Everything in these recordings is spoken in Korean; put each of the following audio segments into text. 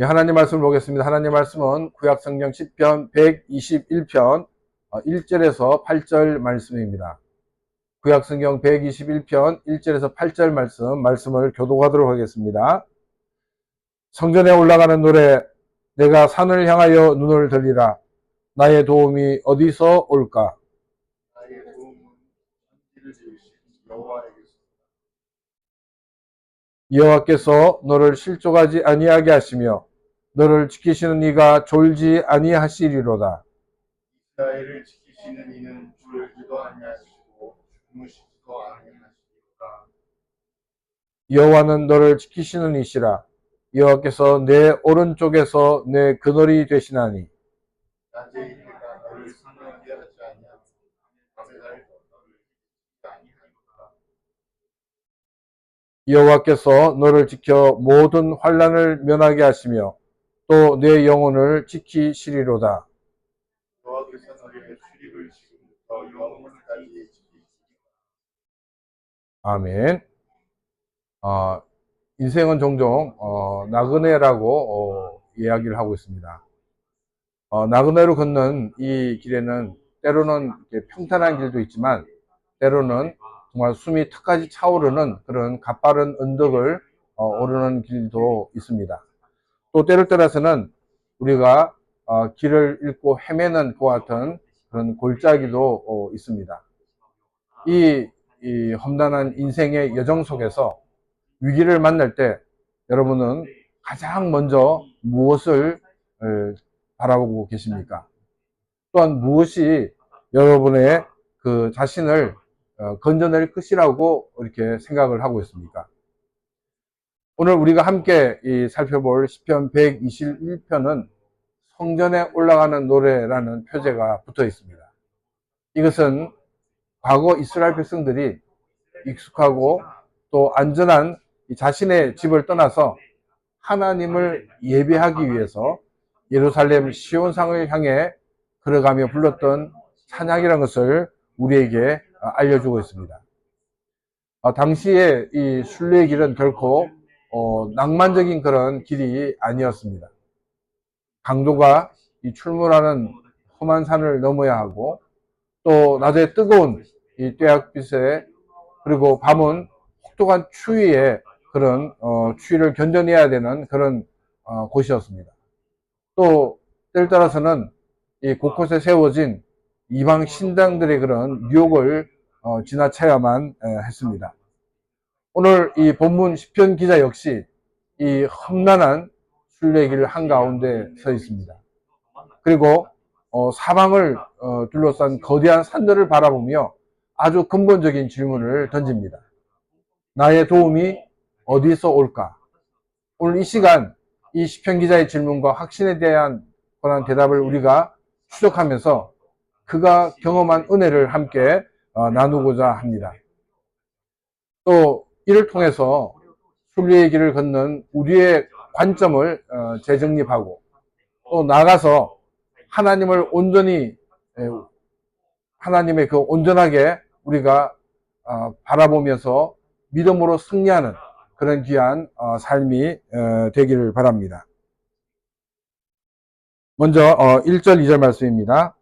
예, 하나님 말씀을 보겠습니다. 하나님 말씀은 구약성경 10편 121편 1절에서 8절 말씀입니다. 구약성경 121편 1절에서 8절 말씀을 교독하도록 하겠습니다. 성전에 올라가는 노래, 내가 산을 향하여 눈을 들리라. 나의 도움이 어디서 올까? 나의 도움은 천지를 지으신 여호와에게서. 여호와께서 너를 실족하지 아니하게 하시며 너를 지키시는 이가 졸지 아니하시리로다. 이스라엘을 지키시는 이는 졸지도 아니하시고 주무시지도 아니하시리로다. 여호와는 너를 지키시는 이시라. 여호와께서 내 오른쪽에서 내 그늘이 되시나니 낮에 이르다 너를 상하게 하지 아니하고 밤에 날 너를 지키지 아니하리로다. 여호와께서 너를 지켜 모든 환난을 면하게 하시며 또 내 영혼을 지키시리로다. 여호와께서 너의 출입을 지금부터 영원까지 지키시리로다. 아멘. 인생은 종종 나그네라고 이야기를 하고 있습니다. 나그네로 걷는 이 길에는 때로는 평탄한 길도 있지만 때로는 정말 숨이 턱까지 차오르는 그런 가파른 언덕을 오르는 길도 있습니다. 또 때를 따라서는 우리가 길을 잃고 헤매는 그와 같은 그런 골짜기도 있습니다. 이 험난한 인생의 여정 속에서 위기를 만날 때 여러분은 가장 먼저 무엇을 바라보고 계십니까? 또한 무엇이 여러분의 그 자신을 건져낼 것이라고 이렇게 생각을 하고 있습니까? 오늘 우리가 함께 살펴볼 시편 121편은 성전에 올라가는 노래라는 표제가 붙어 있습니다. 이것은 과거 이스라엘 백성들이 익숙하고 또 안전한 자신의 집을 떠나서 하나님을 예배하기 위해서 예루살렘 시온상을 향해 걸어가며 불렀던 찬양이라는 것을 우리에게 알려주고 있습니다. 당시에 이 순례의 길은 결코 낭만적인 그런 길이 아니었습니다. 강도가 이 출몰하는 험한 산을 넘어야 하고 또 낮에 뜨거운 이 뙤약빛에 그리고 밤은 혹독한 추위에 그런 추위를 견뎌내야 되는 그런 곳이었습니다. 또 때를 따라서는 이 곳곳에 세워진 이방 신당들의 그런 유혹을 지나쳐야만 했습니다. 오늘 이 본문 시편 기자 역시 이 험난한 순례길 한가운데 서 있습니다. 그리고 사방을 둘러싼 거대한 산들을 바라보며 아주 근본적인 질문을 던집니다. 나의 도움이 어디서 올까? 오늘 이 시간 이 시편 기자의 질문과 확신에 대한 그런 대답을 우리가 추적하면서 그가 경험한 은혜를 함께 나누고자 합니다. 또 이를 통해서 순리의 길을 걷는 우리의 관점을 재정립하고 또 나아가서 하나님을 온전히 하나님의 그 온전하게 우리가 바라보면서 믿음으로 승리하는 그런 귀한 삶이 되기를 바랍니다. 먼저 1절 2절 말씀입니다.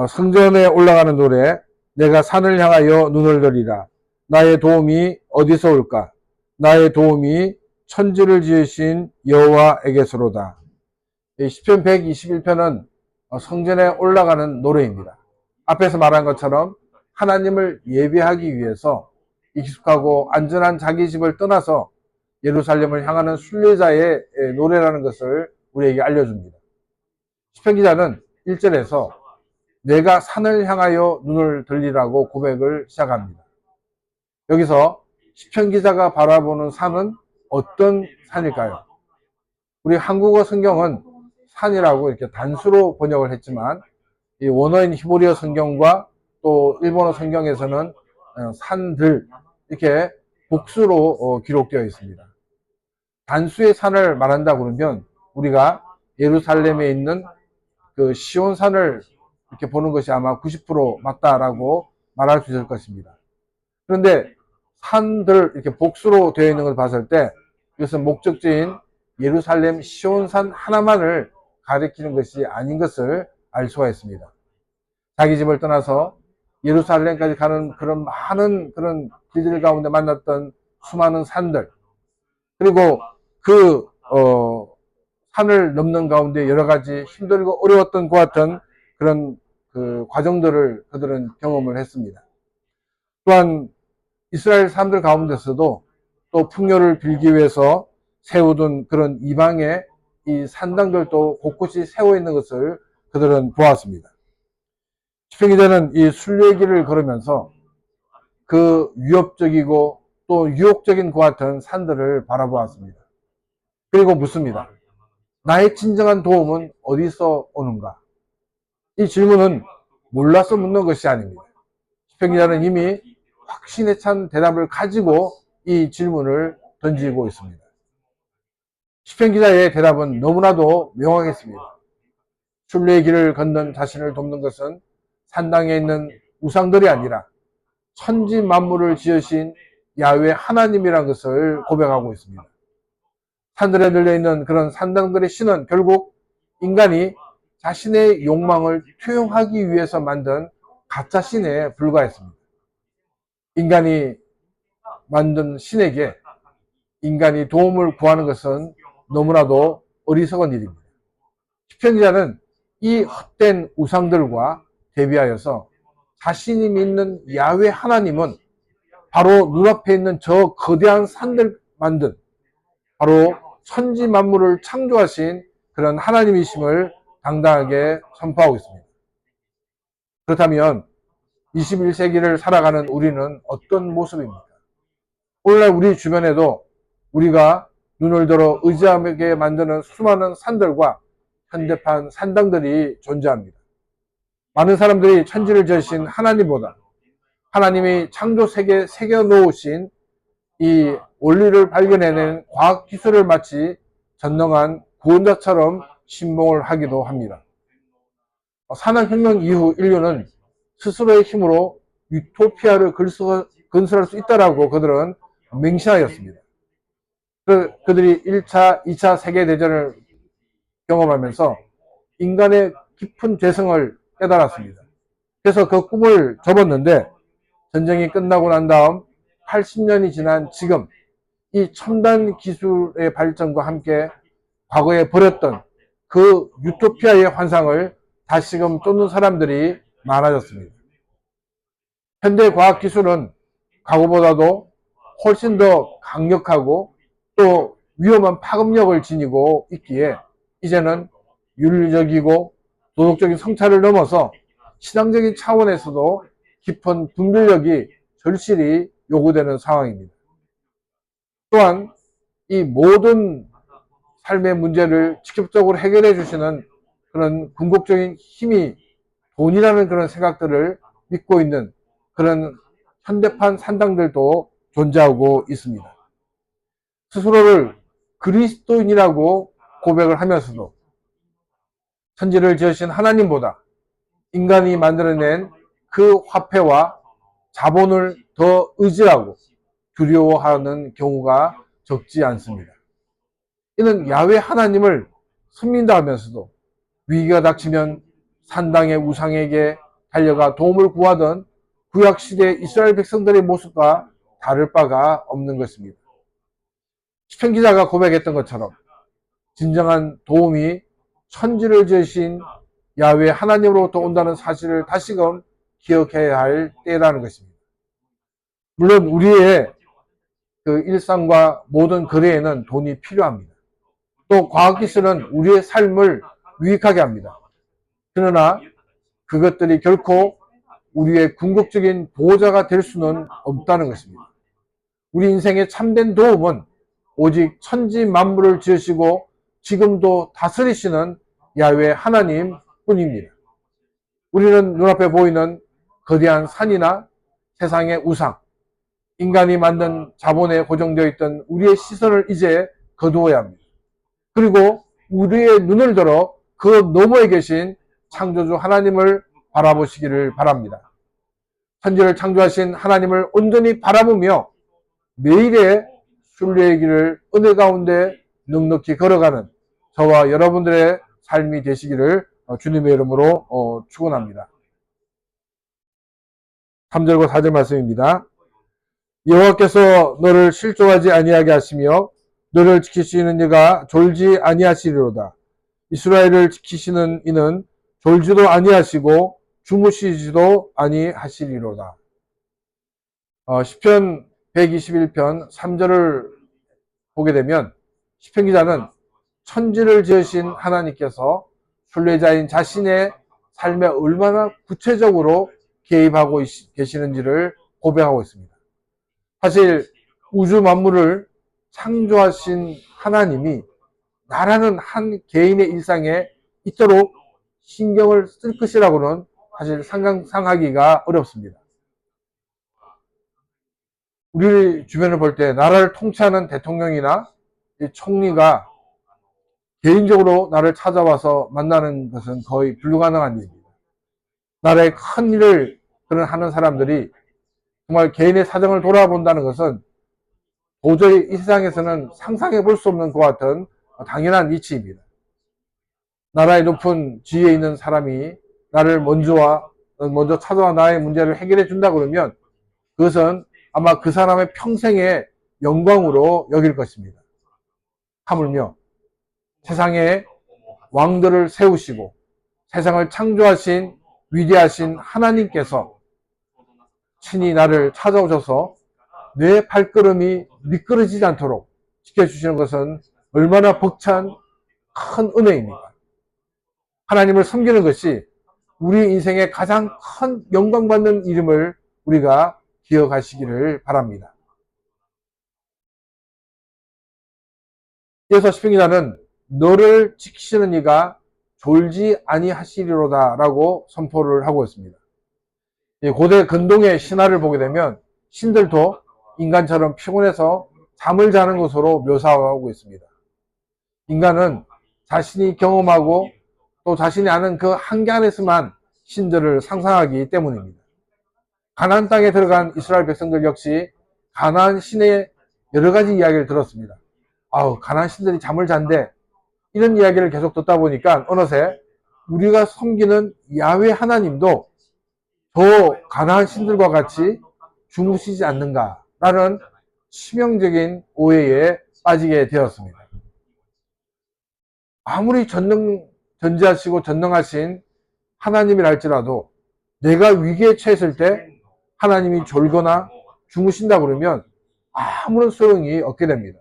성전에 올라가는 노래, 내가 산을 향하여 눈을 들이라. 나의 도움이 어디서 올까? 나의 도움이 천지를 지으신 여호와에게서로다. 시편 121편은 성전에 올라가는 노래입니다. 앞에서 말한 것처럼 하나님을 예배하기 위해서 익숙하고 안전한 자기 집을 떠나서 예루살렘을 향하는 순례자의 노래라는 것을 우리에게 알려줍니다. 시편 기자는 1절에서 내가 산을 향하여 눈을 들리라고 고백을 시작합니다. 여기서 시편 기자가 바라보는 산은 어떤 산일까요? 우리 한국어 성경은 산이라고 이렇게 단수로 번역을 했지만 이 원어인 히브리어 성경과 또 일본어 성경에서는 산들 이렇게 복수로 기록되어 있습니다. 단수의 산을 말한다 그러면 우리가 예루살렘에 있는 그 시온산을 이렇게 보는 것이 아마 90% 맞다라고 말할 수 있을 것입니다. 그런데 산들 이렇게 복수로 되어 있는 걸 봤을 때 이것은 목적지인 예루살렘 시온산 하나만을 가리키는 것이 아닌 것을 알 수가 있습니다. 자기 집을 떠나서 예루살렘까지 가는 그런 많은 그런 길들 가운데 만났던 수많은 산들, 그리고 그 산을 넘는 가운데 여러 가지 힘들고 어려웠던 것 같은 그런 그 과정들을 그들은 경험을 했습니다. 또한 이스라엘 사람들 가운데서도 또 풍요를 빌기 위해서 세우던 그런 이방의 이 산당들도 곳곳이 세워 있는 것을 그들은 보았습니다. 시편 기자는 이 순례길을 걸으면서 그 위협적이고 또 유혹적인 것 같은 산들을 바라보았습니다. 그리고 묻습니다. 나의 진정한 도움은 어디서 오는가? 이 질문은 몰라서 묻는 것이 아닙니다. 시편 기자는 이미 확신에 찬 대답을 가지고 이 질문을 던지고 있습니다. 시편 기자의 대답은 너무나도 명확했습니다. 순례의 길을 걷는 자신을 돕는 것은 산당에 있는 우상들이 아니라 천지 만물을 지으신 야훼 하나님이라는 것을 고백하고 있습니다. 산들에 늘려있는 그런 산당들의 신은 결국 인간이 자신의 욕망을 투영하기 위해서 만든 가짜 신에 불과했습니다. 인간이 만든 신에게 인간이 도움을 구하는 것은 너무나도 어리석은 일입니다. 시편 기자는 이 헛된 우상들과 대비하여서 자신이 믿는 야훼 하나님은 바로 눈앞에 있는 저 거대한 산들 만든 바로 천지 만물을 창조하신 그런 하나님이심을 당당하게 선포하고 있습니다. 그렇다면 21세기를 살아가는 우리는 어떤 모습입니까? 오늘날 우리 주변에도 우리가 눈을 들어 의지하게 만드는 수많은 산들과 현대판 산당들이 존재합니다. 많은 사람들이 천지를 지으신 하나님보다 하나님이 창조 세계에 새겨놓으신 이 원리를 발견해낸 과학기술을 마치 전능한 구원자처럼 신봉을 하기도 합니다. 산업혁명 이후 인류는 스스로의 힘으로 유토피아를 건설할 수 있다라고 그들은 맹신하였습니다. 그들이 1차, 2차 세계대전을 경험하면서 인간의 깊은 죄성을 깨달았습니다. 그래서 그 꿈을 접었는데 전쟁이 끝나고 난 다음 80년이 지난 지금 이 첨단 기술의 발전과 함께 과거에 버렸던 그 유토피아의 환상을 다시금 쫓는 사람들이 많아졌습니다. 현대 과학기술은 과거보다도 훨씬 더 강력하고 또 위험한 파급력을 지니고 있기에 이제는 윤리적이고 도덕적인 성찰을 넘어서 신앙적인 차원에서도 깊은 분별력이 절실히 요구되는 상황입니다. 또한 이 모든 삶의 문제를 직접적으로 해결해 주시는 그런 궁극적인 힘이 돈이라는 그런 생각들을 믿고 있는 그런 현대판 산당들도 존재하고 있습니다. 스스로를 그리스도인이라고 고백을 하면서도 천지를 지으신 하나님보다 인간이 만들어낸 그 화폐와 자본을 더 의지하고 두려워하는 경우가 적지 않습니다. 이는 야훼 하나님을 섬긴다 하면서도 위기가 닥치면 산당의 우상에게 달려가 도움을 구하던 구약시대 이스라엘 백성들의 모습과 다를 바가 없는 것입니다. 시편 기자가 고백했던 것처럼 진정한 도움이 천지를 지으신 야훼 하나님으로부터 온다는 사실을 다시금 기억해야 할 때라는 것입니다. 물론 우리의 그 일상과 모든 거래에는 돈이 필요합니다. 또 과학기술은 우리의 삶을 유익하게 합니다. 그러나 그것들이 결코 우리의 궁극적인 보호자가 될 수는 없다는 것입니다. 우리 인생의 참된 도움은 오직 천지 만물을 지으시고 지금도 다스리시는 야훼 하나님 뿐입니다. 우리는 눈앞에 보이는 거대한 산이나 세상의 우상, 인간이 만든 자본에 고정되어 있던 우리의 시선을 이제 거두어야 합니다. 그리고 우리의 눈을 들어 그 너머에 계신 창조주 하나님을 바라보시기를 바랍니다. 천지를 창조하신 하나님을 온전히 바라보며 매일의 순례의 길을 은혜 가운데 넉넉히 걸어가는 저와 여러분들의 삶이 되시기를 주님의 이름으로 축원합니다. 3절과 4절 말씀입니다. 여호와께서 너를 실족하지 아니하게 하시며 너를 지키시는 이가 졸지 아니하시리로다. 이스라엘을 지키시는 이는 졸지도 아니하시고 주무시지도 아니하시리로다. 시편 121편 3절을 보게 되면 시편 기자는 천지를 지으신 하나님께서 순례자인 자신의 삶에 얼마나 구체적으로 개입하고 계시는지를 고백하고 있습니다. 사실 우주 만물을 창조하신 하나님이 나라는 한 개인의 일상에 이토록 신경을 쓸 것이라고는 사실 상상하기가 어렵습니다. 우리 주변을 볼 때 나라를 통치하는 대통령이나 총리가 개인적으로 나를 찾아와서 만나는 것은 거의 불가능한 일입니다. 나라의 큰 일을 하는 사람들이 정말 개인의 사정을 돌아본다는 것은 도저히 이 세상에서는 상상해 볼 수 없는 것 같은 당연한 이치입니다. 나라의 높은 지위에 있는 사람이 나를 먼저 찾아와 나의 문제를 해결해 준다 그러면 그것은 아마 그 사람의 평생의 영광으로 여길 것입니다. 하물며 세상에 왕들을 세우시고 세상을 창조하신 위대하신 하나님께서 친히 나를 찾아오셔서 내 발걸음이 미끄러지지 않도록 지켜주시는 것은 얼마나 벅찬 큰 은혜입니까? 하나님을 섬기는 것이 우리 인생의 가장 큰 영광받는 일임을 우리가 기억하시기를 바랍니다. 이어서 시편 기자는 너를 지키시는 이가 졸지 아니하시리로다 라고 선포를 하고 있습니다. 고대 근동의 신화를 보게 되면 신들도 인간처럼 피곤해서 잠을 자는 것으로 묘사하고 있습니다. 인간은 자신이 경험하고 또 자신이 아는 그 한계 안에서만 신들을 상상하기 때문입니다. 가나안 땅에 들어간 이스라엘 백성들 역시 가나안 신의 여러 가지 이야기를 들었습니다. 가나안 신들이 잠을 잔대. 이런 이야기를 계속 듣다 보니까 어느새 우리가 섬기는 야훼 하나님도 저 가나안 신들과 같이 주무시지 않는가라는 치명적인 오해에 빠지게 되었습니다. 아무리 전지하시고 전능하신 하나님이라 할지라도 내가 위기에 처했을 때 하나님이 졸거나 주무신다 그러면 아무런 소용이 없게 됩니다.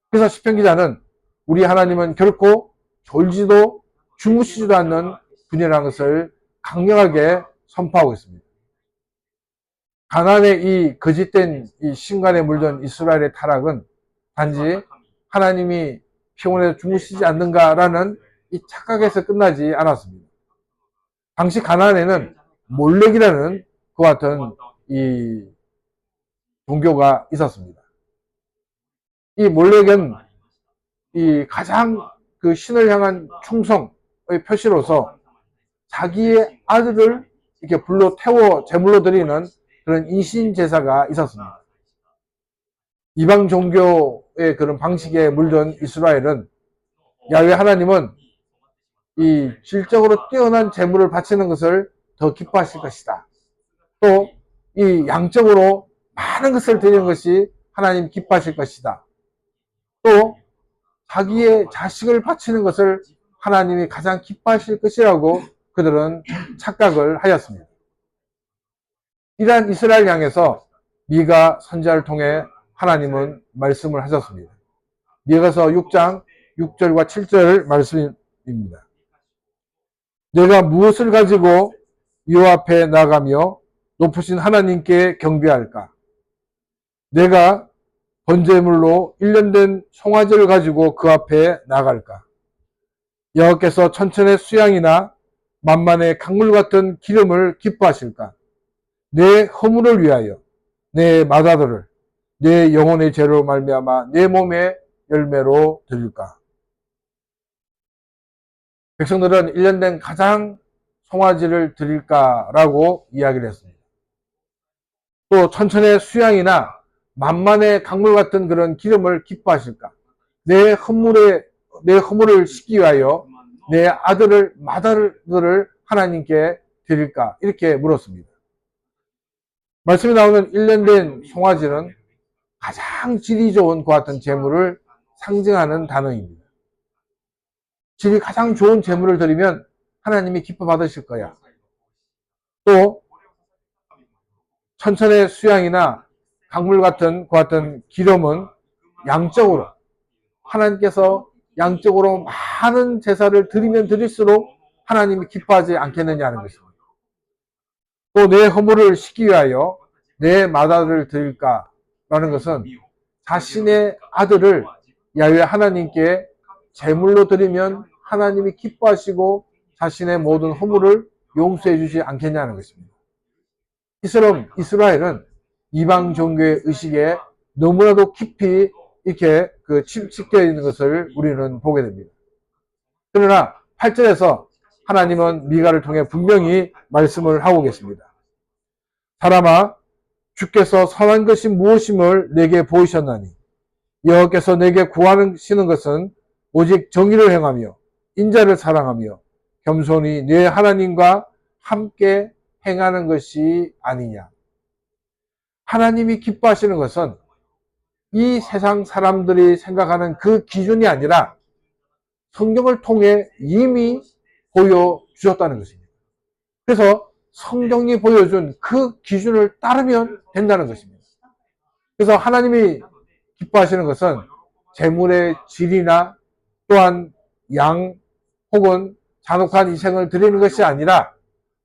그래서 시편 기자는 우리 하나님은 결코 졸지도 주무시지도 않는 분이라는 것을 강력하게 선포하고 있습니다. 가나안의 이 거짓된 이 신간에 물든 이스라엘의 타락은 단지 하나님이 피곤해서 주무시지 않는가라는 이 착각에서 끝나지 않았습니다. 당시 가나안에는 몰렉이라는 그와 같은 이 종교가 있었습니다. 이 몰렉은 이 가장 그 신을 향한 충성의 표시로서 자기의 아들을 이렇게 불로 태워 제물로 드리는 그런 인신 제사가 있었습니다. 이방 종교의 그런 방식에 물든 이스라엘은 야훼 하나님은 이 질적으로 뛰어난 제물을 바치는 것을 더 기뻐하실 것이다. 또 이 양적으로 많은 것을 드리는 것이 하나님 기뻐하실 것이다. 또 자기의 자식을 바치는 것을 하나님이 가장 기뻐하실 것이라고 그들은 착각을 하였습니다. 이러한 이스라엘 향해서 미가 선지자를 통해 하나님은 말씀을 하셨습니다. 미가서 6장 6절과 7절 말씀입니다. 내가 무엇을 가지고 여호와 앞에 나가며 높으신 하나님께 경배할까? 내가 번제물로 1년 된 송아지를 가지고 그 앞에 나갈까? 여호와께서 천천의 수양이나 만만의 강물 같은 기름을 기뻐하실까? 내 허물을 위하여 내 마다들을 내 영혼의 죄로 말미암아 내 몸의 열매로 드릴까? 백성들은 1년 된 가장 송아지를 드릴까라고 이야기를 했습니다. 또 천천의 수양이나 만만의 강물 같은 그런 기름을 기뻐하실까? 내 허물을 씻기 위하여 내 마다들을 하나님께 드릴까? 이렇게 물었습니다. 말씀에 나오는 1년 된 송아지는 가장 질이 좋은 그 같은 재물을 상징하는 단어입니다. 질이 가장 좋은 재물을 드리면 하나님이 기뻐 받으실 거야. 또 천천의 수양이나 강물 같은 그 같은 기름은 양적으로 하나님께서 양적으로 많은 제사를 드리면 드릴수록 하나님이 기뻐하지 않겠느냐는 것입니다. 또 내 허물을 씻기 위하여 내 마다를 드릴까라는 것은 자신의 아들을 야훼 하나님께 제물로 드리면 하나님이 기뻐하시고 자신의 모든 허물을 용서해 주지 않겠냐는 것입니다. 이처럼 이스라엘은 이방 종교의 의식에 너무나도 깊이 이렇게 침식되어 있는 것을 우리는 보게 됩니다. 그러나 8절에서 하나님은 미가를 통해 분명히 말씀을 하고 계십니다. 사람아, 주께서 선한 것이 무엇임을 내게 보이셨나니 여호와께서 내게 구하시는 것은 오직 정의를 행하며 인자를 사랑하며 겸손히 내 하나님과 함께 행하는 것이 아니냐. 하나님이 기뻐하시는 것은 이 세상 사람들이 생각하는 그 기준이 아니라 성경을 통해 이미 보여주셨다는 것입니다. 그래서 성경이 보여준 그 기준을 따르면 된다는 것입니다. 그래서 하나님이 기뻐하시는 것은 재물의 질이나 또한 양 혹은 잔혹한 희생을 드리는 것이 아니라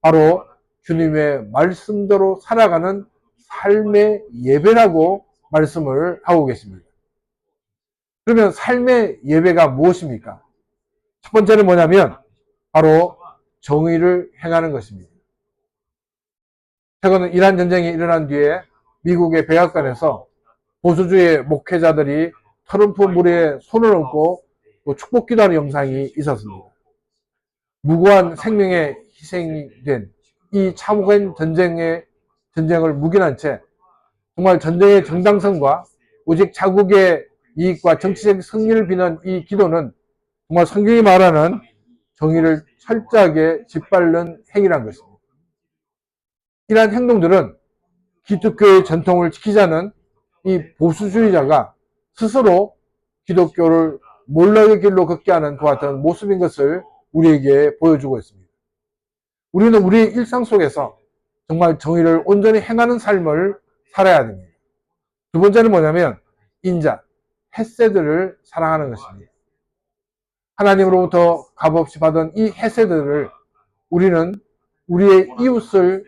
바로 주님의 말씀대로 살아가는 삶의 예배라고 말씀을 하고 계십니다. 그러면 삶의 예배가 무엇입니까? 첫 번째는 뭐냐면 바로 정의를 행하는 것입니다. 최근 이란 전쟁이 일어난 뒤에 미국의 백악관에서 보수주의 목회자들이 트럼프 무리에 손을 얹고 축복 기도하는 영상이 있었습니다. 무고한 생명의 희생이 된 이 참혹한 전쟁을 묵인한 채 정말 전쟁의 정당성과 오직 자국의 이익과 정치적 승리를 비는 이 기도는 정말 성경이 말하는 정의를 철저하게 짓밟는 행위란 것입니다. 이러한 행동들은 기독교의 전통을 지키자는 이 보수주의자가 스스로 기독교를 몰락의 길로 걷게 하는 그와 같은 모습인 것을 우리에게 보여주고 있습니다. 우리는 우리의 일상 속에서 정말 정의를 온전히 행하는 삶을 살아야 됩니다. 두 번째는 뭐냐면 인자, 헤세드를 사랑하는 것입니다. 하나님으로부터 값없이 받은 이 헤세드를 우리는 우리의 이웃을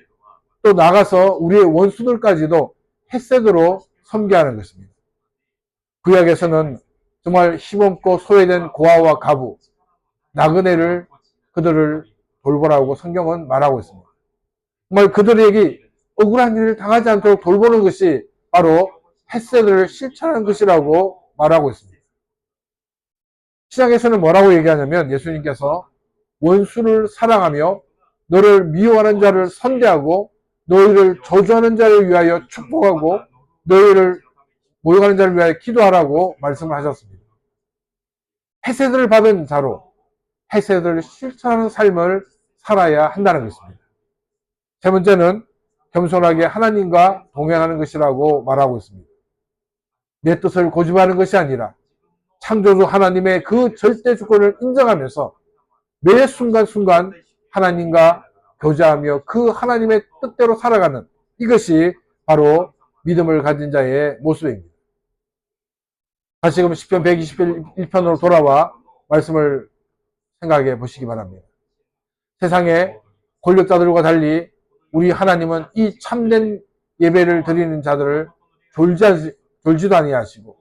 또 나가서 우리의 원수들까지도 헤세드로 섬겨야 하는 것입니다. 구약에서는 정말 힘없고 소외된 고아와 가부, 나그네를 그들을 돌보라고 성경은 말하고 있습니다. 정말 그들에게 억울한 일을 당하지 않도록 돌보는 것이 바로 헤세드를 실천하는 것이라고 말하고 있습니다. 시장에서는 뭐라고 얘기하냐면 예수님께서 원수를 사랑하며 너를 미워하는 자를 선대하고 너희를 저주하는 자를 위하여 축복하고 너희를 모욕하는 자를 위하여 기도하라고 말씀을 하셨습니다. 헤세드를 받은 자로 헤세드를 실천하는 삶을 살아야 한다는 것입니다. 세 번째는 겸손하게 하나님과 동행하는 것이라고 말하고 있습니다. 내 뜻을 고집하는 것이 아니라 창조주 하나님의 그 절대 주권을 인정하면서 매 순간순간 하나님과 교제하며 그 하나님의 뜻대로 살아가는 이것이 바로 믿음을 가진 자의 모습입니다. 다시금 시편 121편으로 돌아와 말씀을 생각해 보시기 바랍니다. 세상의 권력자들과 달리 우리 하나님은 이 참된 예배를 드리는 자들을 졸지도 아니하시고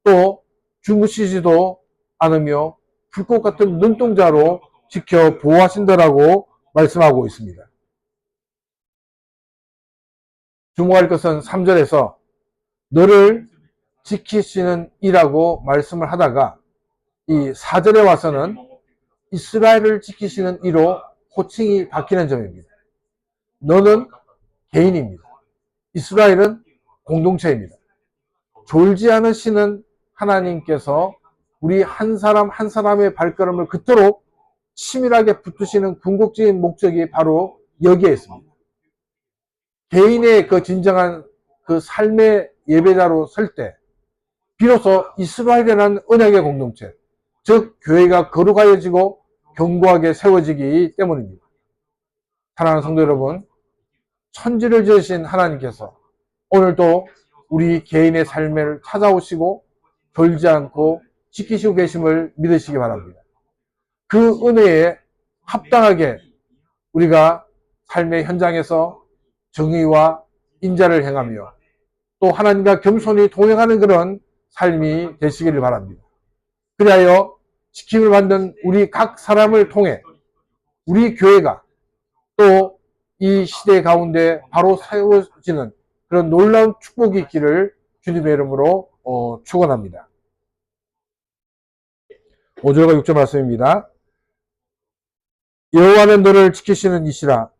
또 주무시지도 않으며 불꽃 같은 눈동자로 지켜 보호하신다라고 말씀하고 있습니다. 주목할 것은 3절에서 너를 지키시는 이라고 말씀을 하다가 이 4절에 와서는 이스라엘을 지키시는 이로 호칭이 바뀌는 점입니다. 너는 개인입니다. 이스라엘은 공동체입니다. 졸지 않으시는 하나님께서 우리 한 사람 한 사람의 발걸음을 그토록 치밀하게 붙드시는 궁극적인 목적이 바로 여기에 있습니다. 개인의 그 진정한 그 삶의 예배자로 설 때 비로소 이스라엘이라는 언약의 공동체, 즉 교회가 거룩하여지고 견고하게 세워지기 때문입니다. 사랑하는 성도 여러분, 천지를 지으신 하나님께서 오늘도 우리 개인의 삶을 찾아오시고 졸지 않고 지키시고 계심을 믿으시기 바랍니다. 그 은혜에 합당하게 우리가 삶의 현장에서 정의와 인자를 행하며 또 하나님과 겸손히 동행하는 그런 삶이 되시기를 바랍니다. 그리하여 지킴을 받는 우리 각 사람을 통해 우리 교회가 또 이 시대 가운데 바로 세워지는 그런 놀라운 축복이 있기를 주님의 이름으로 축원합니다. 5절과 6절 말씀입니다. 여호와는 너를 지키시는 이시라.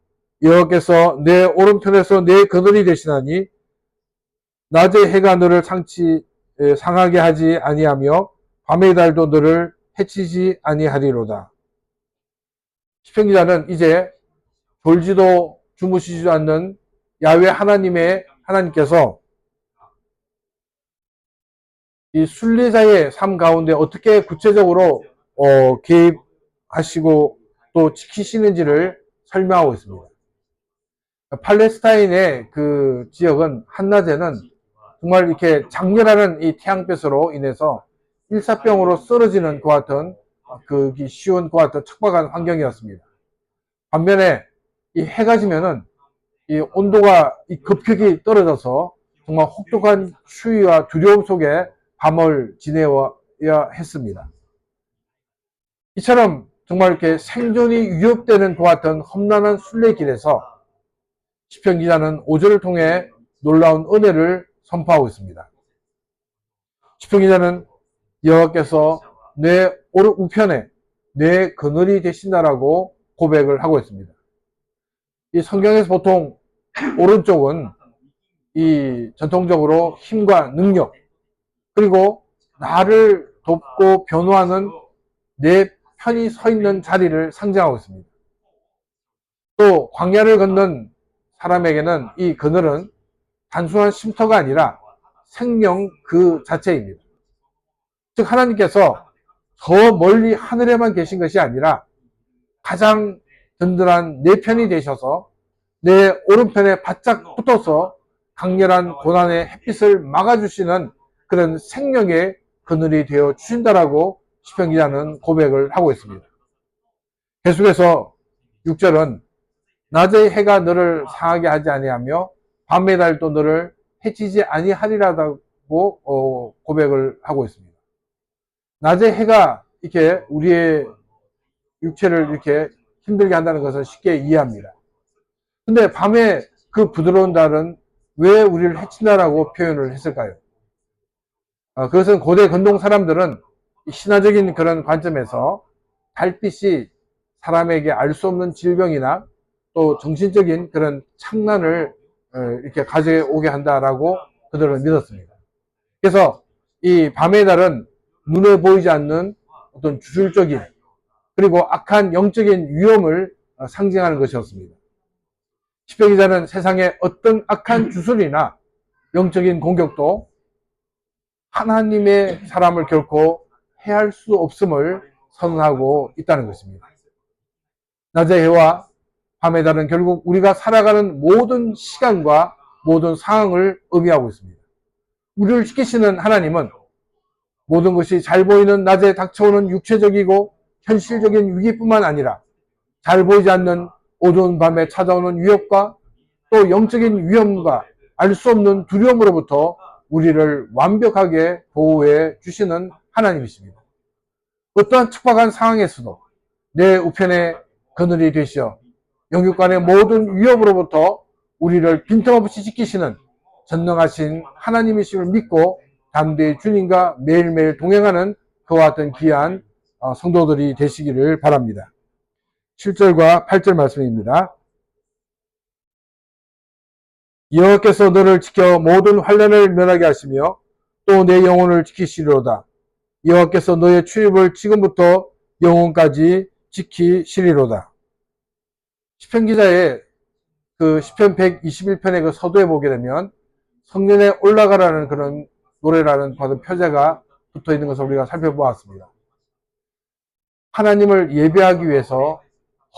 여호와께서 내 오른편에서 내 그늘이 되시나니 낮의 해가 너를 상하게 하지 아니하며 밤의 달도 너를 해치지 아니하리로다. 시편 기자는 이제 졸지도 주무시지도 않는 야훼 하나님께서 이 순례자의 삶 가운데 어떻게 구체적으로 개입하시고 또 지키시는지를 설명하고 있습니다. 팔레스타인의 그 지역은 한낮에는 정말 이렇게 장렬하는 이 태양볕으로 인해서 일사병으로 쓰러지는 것 같은 쉬운 것 같은 척박한 환경이었습니다. 반면에 이 해가 지면은 이 온도가 급격히 떨어져서 정말 혹독한 추위와 두려움 속에 밤을 지내야 했습니다. 이처럼 정말 이렇게 생존이 위협되는 것 같은 험난한 순례길에서 시편 기자는 5절을 통해 놀라운 은혜를 선포하고 있습니다. 시편 기자는 여호와께서 내 우편에 내 그늘이 되신다라고 고백을 하고 있습니다. 이 성경에서 보통 오른쪽은 이 전통적으로 힘과 능력 그리고 나를 돕고 변호하는 내 편히 서 있는 자리를 상징하고 있습니다. 또 광야를 걷는 사람에게는 이 그늘은 단순한 쉼터가 아니라 생명 그 자체입니다. 즉 하나님께서 저 멀리 하늘에만 계신 것이 아니라 가장 든든한 내 편이 되셔서 내 오른편에 바짝 붙어서 강렬한 고난의 햇빛을 막아주시는 그런 생명의 그늘이 되어 주신다라고 시편 기자는 고백을 하고 있습니다. 계속해서 6절은 낮의 해가 너를 상하게 하지 아니하며 밤의 달도 너를 해치지 아니하리라고 고백을 하고 있습니다. 낮의 해가 이렇게 우리의 육체를 이렇게 힘들게 한다는 것은 쉽게 이해합니다. 근데 밤에 그 부드러운 달은 왜 우리를 해친다라고 표현을 했을까요? 그것은 고대 근동 사람들은 신화적인 그런 관점에서 달빛이 사람에게 알 수 없는 질병이나 또 정신적인 그런 착란을 이렇게 가져오게 한다라고 그들은 믿었습니다. 그래서 이 밤의 달은 눈에 보이지 않는 어떤 주술적인 그리고 악한 영적인 위험을 상징하는 것이었습니다. 시편 기자는 세상의 어떤 악한 주술이나 영적인 공격도 하나님의 사람을 결코 해할 수 없음을 선언하고 있다는 것입니다. 낮의 해와 밤의 달은 결국 우리가 살아가는 모든 시간과 모든 상황을 의미하고 있습니다. 우리를 지키시는 하나님은 모든 것이 잘 보이는 낮에 닥쳐오는 육체적이고 현실적인 위기뿐만 아니라 잘 보이지 않는 어두운 밤에 찾아오는 위협과 또 영적인 위험과 알 수 없는 두려움으로부터 우리를 완벽하게 보호해 주시는 하나님이십니다. 어떠한 척박한 상황에서도 내 우편에 그늘이 되시어 영육간의 모든 위협으로부터 우리를 빈틈없이 지키시는 전능하신 하나님이심을 믿고 담대히 주님과 매일매일 동행하는 그와 같은 귀한 성도들이 되시기를 바랍니다. 7절과 8절 말씀입니다. 여호와께서 너를 지켜 모든 환난을 면하게 하시며 또 내 영혼을 지키시리로다. 여호와께서 너의 출입을 지금부터 영원까지 지키시리로다. 시편 기자의 그 시편 121편의 그 서두에 보게 되면 성전에 올라가라는 그런 노래라는 받은 표제가 붙어 있는 것을 우리가 살펴보았습니다. 하나님을 예배하기 위해서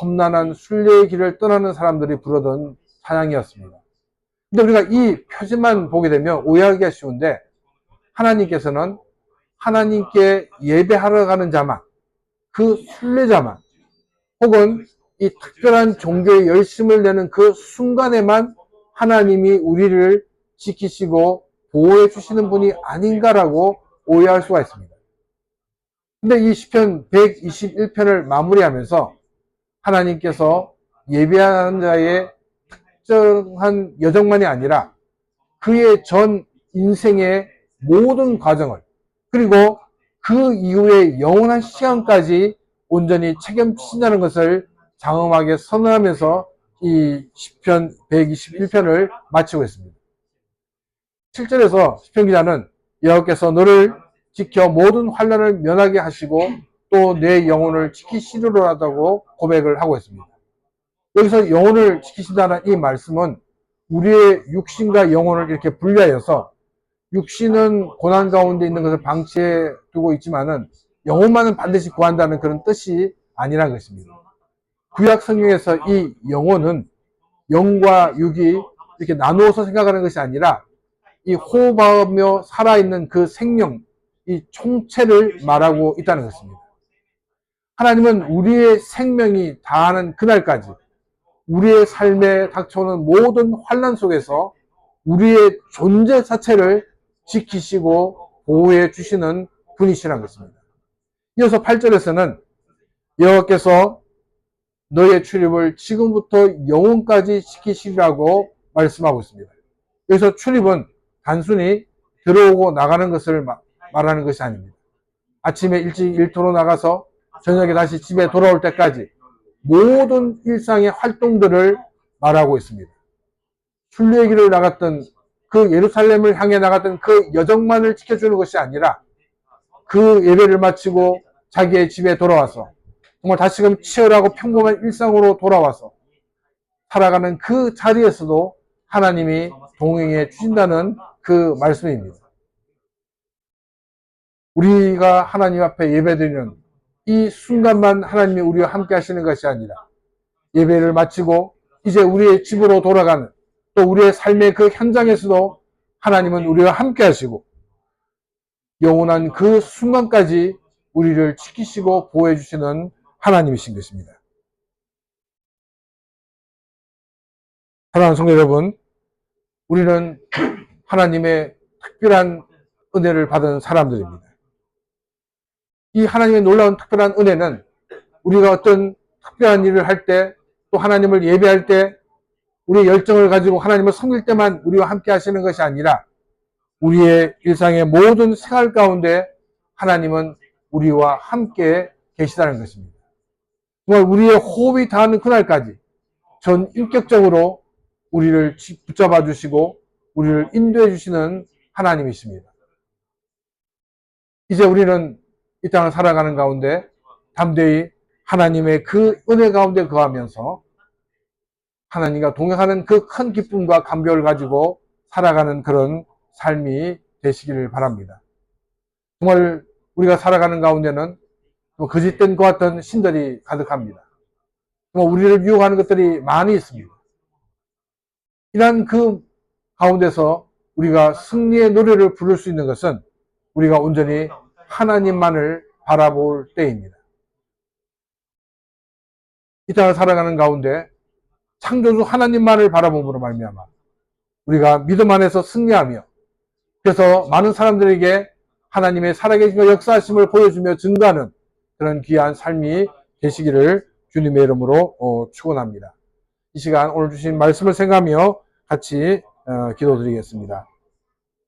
험난한 순례의 길을 떠나는 사람들이 부르던 찬양이었습니다. 근데 우리가 이 표지만 보게 되면 오해하기가 쉬운데 하나님께서는 하나님께 예배하러 가는 자만, 그 순례자만, 혹은 이 특별한 종교에 열심을 내는 그 순간에만 하나님이 우리를 지키시고 보호해 주시는 분이 아닌가라고 오해할 수가 있습니다. 근데 이 시편 121편을 마무리하면서 하나님께서 예배하는 자의 특정한 여정만이 아니라 그의 전 인생의 모든 과정을, 그리고 그 이후의 영원한 시간까지 온전히 책임지신다는 것을 장엄하게 선언하면서 이 시편 121편을 마치고 있습니다. 7절에서 시편 기자는 여호와께서 너를 지켜 모든 환난을 면하게 하시고 또 내 영혼을 지키시리로라고 고백을 하고 있습니다. 여기서 영혼을 지키신다는 이 말씀은 우리의 육신과 영혼을 이렇게 분리하여서 육신은 고난 가운데 있는 것을 방치해 두고 있지만은 영혼만은 반드시 구한다는 그런 뜻이 아니라는 것입니다. 구약 성경에서 이 영혼은 영과 육이 이렇게 나누어서 생각하는 것이 아니라 이 호흡하며 살아있는 그 생명, 이 총체를 말하고 있다는 것입니다. 하나님은 우리의 생명이 다하는 그날까지 우리의 삶에 닥쳐오는 모든 환난 속에서 우리의 존재 자체를 지키시고 보호해 주시는 분이시라는 것입니다. 이어서 8절에서는 여호와께서 너의 출입을 지금부터 영원까지 지키시리라고 말씀하고 있습니다. 여기서 출입은 단순히 들어오고 나가는 것을 말하는 것이 아닙니다. 아침에 일찍 일터로 나가서 저녁에 다시 집에 돌아올 때까지 모든 일상의 활동들을 말하고 있습니다. 순례의 길을 나갔던 그 예루살렘을 향해 나갔던 그 여정만을 지켜주는 것이 아니라 그 예배를 마치고 자기의 집에 돌아와서 정말 다시금 치열하고 평범한 일상으로 돌아와서 살아가는 그 자리에서도 하나님이 동행해 주신다는 그 말씀입니다. 우리가 하나님 앞에 예배드리는 이 순간만 하나님이 우리와 함께 하시는 것이 아니라 예배를 마치고 이제 우리의 집으로 돌아가는 또 우리의 삶의 그 현장에서도 하나님은 우리와 함께 하시고 영원한 그 순간까지 우리를 지키시고 보호해 주시는 하나님이신 것입니다. 사랑하는 성도 여러분, 우리는 하나님의 특별한 은혜를 받은 사람들입니다. 이 하나님의 놀라운 특별한 은혜는 우리가 어떤 특별한 일을 할 때, 또 하나님을 예배할 때, 우리의 열정을 가지고 하나님을 섬길 때만 우리와 함께 하시는 것이 아니라 우리의 일상의 모든 생활 가운데 하나님은 우리와 함께 계시다는 것입니다. 정말 우리의 호흡이 닿는 그날까지 전 인격적으로 우리를 붙잡아 주시고 우리를 인도해 주시는 하나님이십니다. 이제 우리는 이 땅을 살아가는 가운데 담대히 하나님의 그 은혜 가운데 거하면서 하나님과 동행하는 그 큰 기쁨과 감격을 가지고 살아가는 그런 삶이 되시기를 바랍니다. 정말 우리가 살아가는 가운데는 거짓된 것 같은 신들이 가득합니다. 우리를 유혹하는 것들이 많이 있습니다. 이러한 그 가운데서 우리가 승리의 노래를 부를 수 있는 것은 우리가 온전히 하나님만을 바라볼 때입니다. 이 땅을 살아가는 가운데 창조주 하나님만을 바라봄으로 말미암아 우리가 믿음 안에서 승리하며 그래서 많은 사람들에게 하나님의 살아계심과 역사하심을 보여주며 증거하는 그런 귀한 삶이 되시기를 주님의 이름으로 축원합니다. 이 시간 오늘 주신 말씀을 생각하며 같이 기도드리겠습니다.